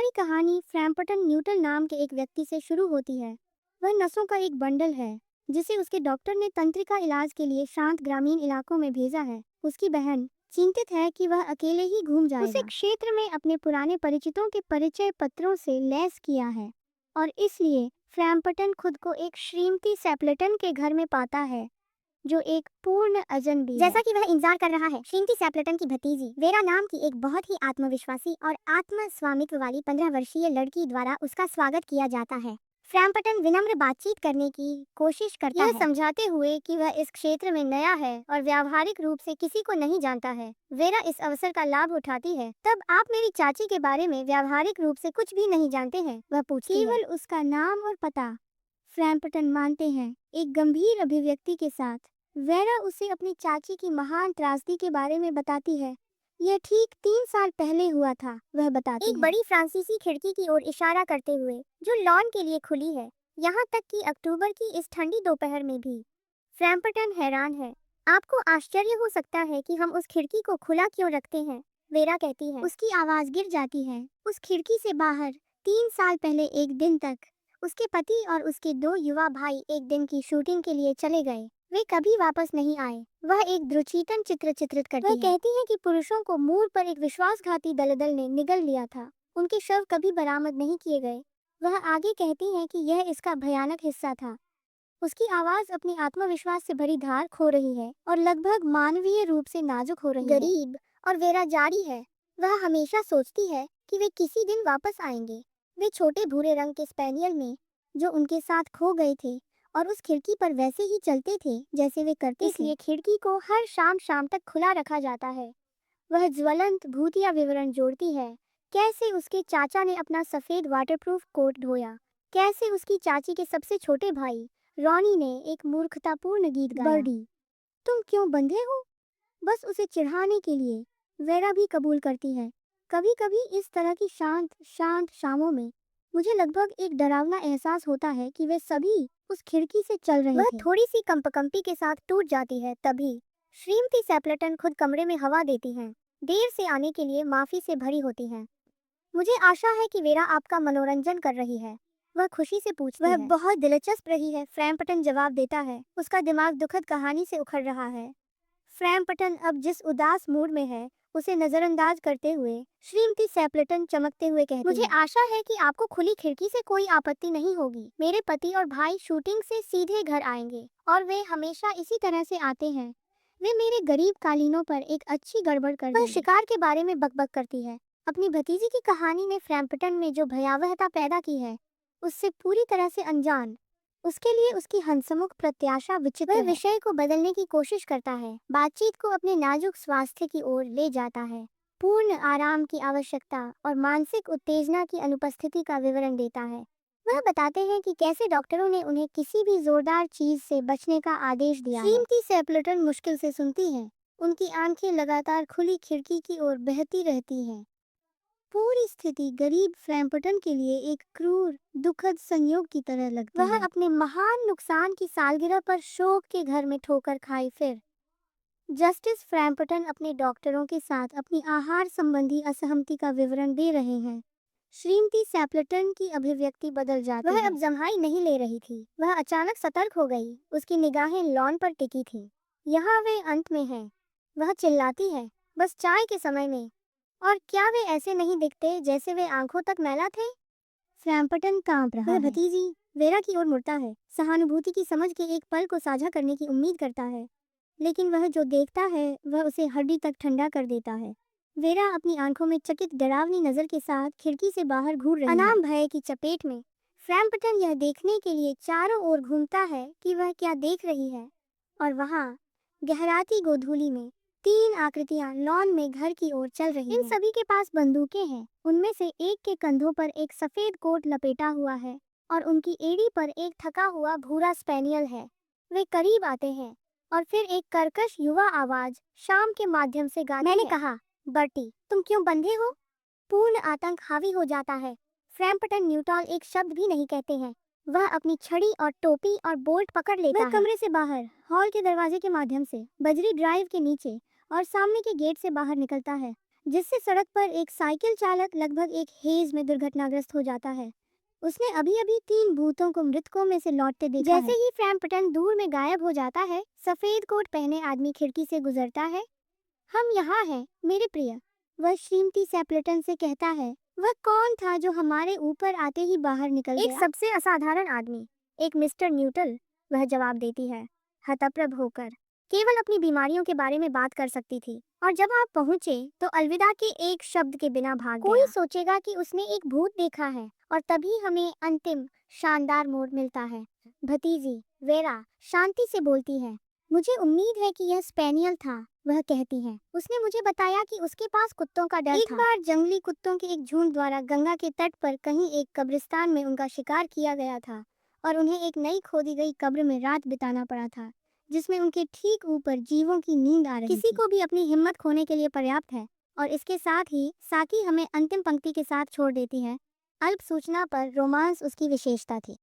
हमारी कहानी Frampton Newton नाम के एक व्यक्ति से शुरू होती है। वह नसों का एक बंडल है जिसे उसके डॉक्टर ने तंत्रिका इलाज के लिए शांत ग्रामीण इलाकों में भेजा है। उसकी बहन चिंतित है कि वह अकेले ही घूम जाएगा। उसे क्षेत्र में अपने पुराने परिचितों के परिचय पत्रों से लैस किया है और इसलिए फ्रैम्पटन खुद को एक श्रीमती सैपलेटन के घर में पाता है जो एक पूर्ण अजनबी जैसा है। कि वह इंतजार कर रहा है, श्रीमती सैपलेटन की भतीजी वेरा नाम की एक बहुत ही आत्मविश्वासी और आत्म स्वामित्व वाली 15 वर्षीय लड़की द्वारा उसका स्वागत किया जाता है। फ्रैम्पटन विनम्र बातचीत करने की कोशिश करता यह है, समझाते हुए कि वह इस क्षेत्र में नया है और व्यावहारिक रूप से किसी को नहीं जानता है। वेरा इस अवसर का लाभ उठाती है। तब आप मेरी चाची के बारे में व्यावहारिक रूप से कुछ भी नहीं जानते हैं, वह पूछती है। केवल उसका नाम और पता, फ्रैम्पटन मानते हैं, एक गंभीर अभिव्यक्ति के साथ। वेरा उसे अपनी चाची की महान त्रासदी के बारे में बताती है। यह ठीक 3 साल पहले हुआ था, वह बताती एक है। बड़ी फ्रांसीसी खिड़की की ओर इशारा करते हुए, जो लॉन के लिए खुली है, यहाँ तक कि अक्टूबर की इस ठंडी दोपहर में भी। फ्रैम्पटन हैरान है। आपको आश्चर्य हो सकता है कि हम उस खिड़की को खुला क्यों रखते हैं, वेरा कहती है। उसकी आवाज गिर जाती है। उस खिड़की से बाहर 3 साल पहले एक दिन तक उसके पति और उसके 2 युवा भाई एक दिन की शूटिंग के लिए चले गए। वे कभी वापस नहीं आए। वह एक दृढ़चितन चित्र चित्रित करती है। वह कहती है कि पुरुषों को मूर पर एक विश्वासघाती दलदल ने निगल लिया था। उनके शव कभी बरामद नहीं किए गए। वह आगे कहती है कि यह इसका भयानक हिस्सा था। उसकी आवाज अपनी आत्मविश्वास से भरी धार खो रही है और लगभग मानवीय रूप से नाजुक हो रही है। गरीब और वेरा जारी है। वह हमेशा सोचती है कि वे किसी दिन वापस आएंगे। वे छोटे भूरे रंग के स्पेनियल में जो उनके साथ खो गए थे और उस खिड़की पर वैसे ही चलते थे जैसे वे करते थे। इसलिए खिड़की को हर शाम तक खुला रखा जाता है। वह ज्वलंत भूतिया विवरण जोड़ती है। कैसे उसके चाचा ने अपना सफेद वाटरप्रूफ कोट धोया, कैसे उसकी चाची के सबसे छोटे भाई रॉनी ने एक मूर्खतापूर्ण गीत गाया, बर्डी तुम क्यों बंधे हो, बस उसे चिढ़ाने के लिए। वेरा भी कबूल करती है। कभी कभी इस तरह की शांत शांत शामों में मुझे लगभग एक डरावना एहसास होता है कि वे सभी उस खिड़की से चल रहे वह थे। थोड़ी सी कंपकंपी के साथ टूट जाती है। तभी श्रीमती सैपलेटन खुद कमरे में हवा देती हैं। देर से आने के लिए माफी से भरी होती हैं। मुझे आशा है कि वेरा आपका मनोरंजन कर रही है, वह खुशी से पूछती वह है। बहुत दिलचस्प रही है, फ्रैम्पटन जवाब देता है। उसका दिमाग दुखद कहानी से उखड़ रहा है। फ्रैम्पटन अब जिस उदास मूड में है उसे नजरअंदाज करते हुए श्रीमती सैपलेटन चमकते हुए कहती मुझे है। आशा है कि आपको खुली खिड़की से कोई आपत्ति नहीं होगी। मेरे पति और भाई शूटिंग से सीधे घर आएंगे और वे हमेशा इसी तरह से आते हैं। वे मेरे गरीब कालीनों पर एक अच्छी गड़बड़ कर वह देंगे। शिकार के बारे में बकबक करती है। अपनी भतीजी की कहानी ने फ्रैम्पटन में जो भयावहता पैदा की है उससे पूरी तरह से अनजान। उसके लिए उसकी हंसमुख प्रत्याशा विचित्र वह है। विषय को बदलने की कोशिश करता है, बातचीत को अपने नाजुक स्वास्थ्य की ओर ले जाता है। पूर्ण आराम की आवश्यकता और मानसिक उत्तेजना की अनुपस्थिति का विवरण देता है। वह बताते हैं कि कैसे डॉक्टरों ने उन्हें किसी भी जोरदार चीज से बचने का आदेश दिया है। श्रीमती सैपलेटन मुश्किल से सुनती हैं। उनकी आंखें लगातार खुली खिड़की की ओर बहती रहती हैं। पूरी स्थिति गरीब फ्रैम्पटन के लिए एक क्रूर दुखद संयोग की तरह लगती है। वह अपने महान नुकसान की सालगिरह पर शोक के घर में ठोकर खाई। फिर जस्टिस फ्रैम्पटन अपने डॉक्टरों के साथ अपनी आहार संबंधी असहमति का विवरण दे रहे हैं। श्रीमती सैपलेटन की अभिव्यक्ति बदल जाती है। वह अब जम्हाई नहीं ले रही थी। वह अचानक सतर्क हो गई। उसकी निगाहें लॉन पर टिकी थीं। यहाँ वे अंत में हैं, वह चिल्लाती है, बस चाय के समय में। और क्या वे ऐसे नहीं दिखते जैसे वे आंखों तक मैला थे? फ्रैम्पटन कांप रहा है। वह भतीजी वेरा की ओर मुड़ता है, सहानुभूति की समझ के एक पल को साझा करने की उम्मीद करता है, लेकिन वह जो देखता है वह उसे हड्डी तक ठंडा कर देता है। वेरा अपनी आंखों में चकित डरावनी नजर के साथ खिड़की से बाहर घूर रही है। अनाम भय की चपेट में फ्रैम्पटन यह देखने के लिए चारों ओर घूमता है कि वह क्या देख रही है। और वहाँ गहराती गोधूली में 3 आकृतियां लॉन में घर की ओर चल रही हैं। इन सभी के पास बंदूकें हैं। उनमें से एक के कंधों पर एक सफेद कोट लपेटा हुआ है और उनकी एड़ी पर एक थका हुआ भूरा स्पेनियल है। वे करीब आते हैं और फिर एक कर्कश युवा आवाज शाम के माध्यम से गाती है। मैंने कहा, बर्टी, तुम क्यों बंधे हो? पूर्ण आतंक हावी हो जाता है। फ्रैम्पटन न्यूटॉल एक शब्द भी नहीं कहते हैं। वह अपनी छड़ी और टोपी और बोल्ट पकड़ लेता है। वह कमरे से बाहर हॉल के दरवाजे के माध्यम से बजरी ड्राइव के नीचे और सामने के गेट से बाहर निकलता है। जिससे सड़क पर एक साइकिल चालक लगभग एक हेज में दुर्घटनाग्रस्त हो जाता है। उसने अभी अभी 3 भूतों को मृतकों में से लौटते देखा जैसे है। ही फ्रैम्पटन दूर में गायब हो जाता है, सफेद कोट पहने आदमी खिड़की से गुजरता है। हम यहाँ हैं, मेरे प्रिय, वह श्रीमती सैपलेटन से कहता है। वह कौन था जो हमारे ऊपर आते ही बाहर निकल एक गया? सबसे असाधारण आदमी, एक मिस्टर न्यूटल, वह जवाब देती है, हतप्रभ होकर। केवल अपनी बीमारियों के बारे में बात कर सकती थी, और जब आप पहुंचे तो अलविदा के एक शब्द के बिना भाग कोई गया। सोचेगा कि उसने एक भूत देखा है, और तभी हमें अंतिम शानदार मोड़ मिलता है। भतीजी वेरा शांति से बोलती है, मुझे उम्मीद है कि यह स्पेनियल था, वह कहती है। उसने मुझे बताया कि उसके पास कुत्तों का डर था। एक बार जंगली कुत्तों के एक झुंड द्वारा गंगा के तट पर कहीं एक कब्रिस्तान में उनका शिकार किया गया था, और उन्हें एक नई खोदी गई कब्र में रात बिताना पड़ा था, जिसमें उनके ठीक ऊपर जीवों की नींद आ रही थी। किसी को भी अपनी हिम्मत खोने के लिए पर्याप्त है। और इसके साथ ही साकी हमें अंतिम पंक्ति के साथ छोड़ देती है, अल्प सूचना पर रोमांस उसकी विशेषता थी।